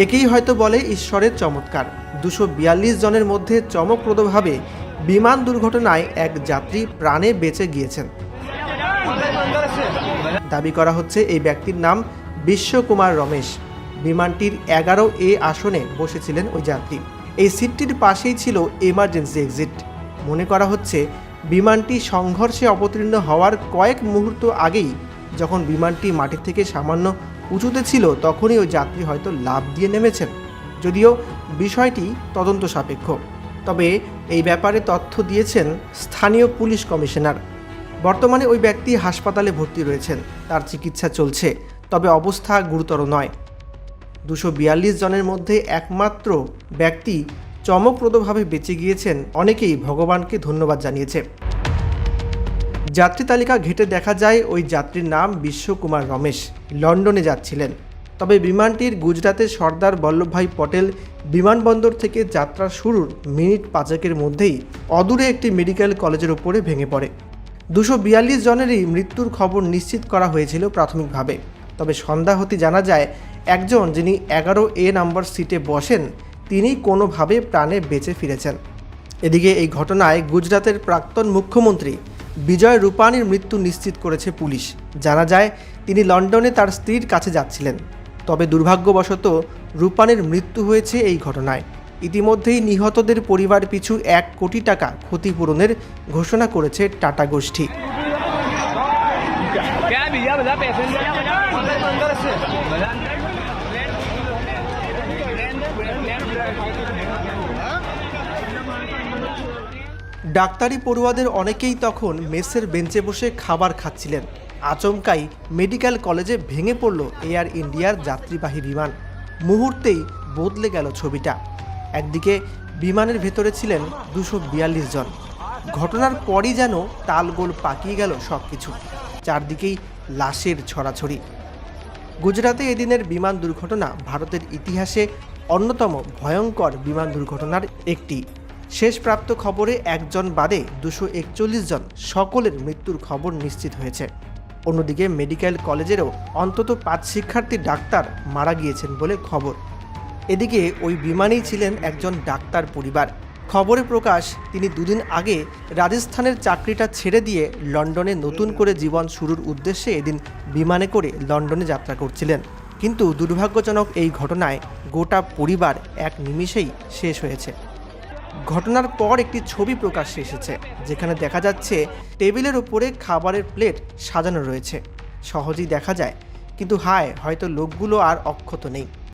একেই হয়তো বলে ঈশ্বরের চমৎকার। 242 জনের মধ্যে চমকপ্রদভাবে বিমান দুর্ঘটনায় এক যাত্রী প্রাণে বেঁচে গিয়েছেন। দাবি করা হচ্ছে এই ব্যক্তির নাম বিশ্বকুমার রমেশ। বিমানটির 11A আসনে বসেছিলেন ওই যাত্রী। এই সিটটির পাশেই ছিল এমার্জেন্সি এক্সিট। মনে করা হচ্ছে বিমানটি সংঘর্ষে অবতীর্ণ হওয়ার কয়েক মুহূর্ত আগেই যখন বিমানটি মাটি থেকে সামান্য উঁচুতে ছিল তখনই ওই যাত্রী হয়তো লাফ দিয়ে নেমেছেন। যদিও বিষয়টি তদন্ত সাপেক্ষ। তবে এই ব্যাপারে তথ্য দিয়েছেন স্থানীয় পুলিশ কমিশনার। বর্তমানে ওই ব্যক্তি হাসপাতালে ভর্তি রয়েছেন, তার চিকিৎসা চলছে, তবে অবস্থা গুরুতর নয়। 242 জনের মধ্যে একমাত্র ব্যক্তি চমকপ্রদভাবে বেঁচে গিয়েছেন, অনেকেই ভগবানকে ধন্যবাদ জানিয়েছে। যাত্রী তালিকা ঘেঁটে দেখা যায় ওই যাত্রীর নাম বিশ্বকুমার রমেশ, লন্ডনে যাচ্ছিলেন। তবে বিমানটির গুজরাতের সর্দার বল্লভভাই পটেল বিমানবন্দর থেকে যাত্রা শুরুর মিনিট 5 মধ্যেই অদূরে একটি মেডিকেল কলেজের উপরে ভেঙে পড়ে। 242 জনেরই মৃত্যুর খবর নিশ্চিত করা হয়েছিল প্রাথমিকভাবে। তবে সন্ধ্যা হতে জানা যায় একজন, যিনি 11A নাম্বার সিটে বসেন, তিনি কোনোভাবে প্রাণে বেঁচে ফিরেছেন। এদিকে এই ঘটনায় গুজরাতের প্রাক্তন মুখ্যমন্ত্রী বিজয় রূপানির মৃত্যু নিশ্চিত করেছে পুলিশ। জানা যায় তিনি লন্ডনে তার স্ত্রীর কাছে যাচ্ছিলেন। তবে দুর্ভাগ্যবশত রূপানির মৃত্যু হয়েছে এই ঘটনায়। ইতিমধ্যেই নিহতদের পরিবার পিছু 1 কোটি টাকা ক্ষতিপূরণের ঘোষণা করেছে টাটা গোষ্ঠী। ডাক্তারি পড়ুয়াদের অনেকেই তখন মেসের বেঞ্চে বসে খাবার খাচ্ছিলেন। আচমকাই মেডিকেল কলেজে ভেঙে পড়ল এয়ার ইন্ডিয়ার যাত্রীবাহী বিমান। মুহূর্তেই বদলে গেল ছবিটা। একদিকে বিমানের ভেতরে ছিলেন 242 জন। ঘটনার পরই যেন তালগোল পাকিয়ে গেল সব কিছু। চারদিকেই লাশের ছড়াছড়ি। গুজরাতে এদিনের বিমান দুর্ঘটনা ভারতের ইতিহাসে অন্যতম ভয়ঙ্কর বিমান দুর্ঘটনার একটি। শেষ প্রাপ্ত খবরে একজন বাদে 241 জন সকলের মৃত্যুর খবর নিশ্চিত হয়েছে। অন্যদিকে মেডিকেল কলেজেরও অন্তত 5 শিক্ষার্থী ডাক্তার মারা গিয়েছেন বলে খবর। এদিকে ওই বিমানেই ছিলেন একজন ডাক্তার পরিবার। খবরে প্রকাশ, তিনি 2 দিন আগে রাজস্থানের চাকরিটা ছেড়ে দিয়ে লন্ডনে নতুন করে জীবন শুরুর উদ্দেশ্যে এদিন বিমানে করে লন্ডনে যাত্রা করছিলেন। কিন্তু দুর্ভাগ্যজনক এই ঘটনায় গোটা পরিবার এক নিমিষেই শেষ হয়েছে। ঘটনার পর একটি ছবি প্রকাশ্যে এসেছে, যেখানে দেখা যাচ্ছে টেবিলের উপরে খাবারের প্লেট সাজানো রয়েছে। সহজেই দেখা যায়, কিন্তু হায়, হয়তো লোকগুলো আর অক্ষত নেই।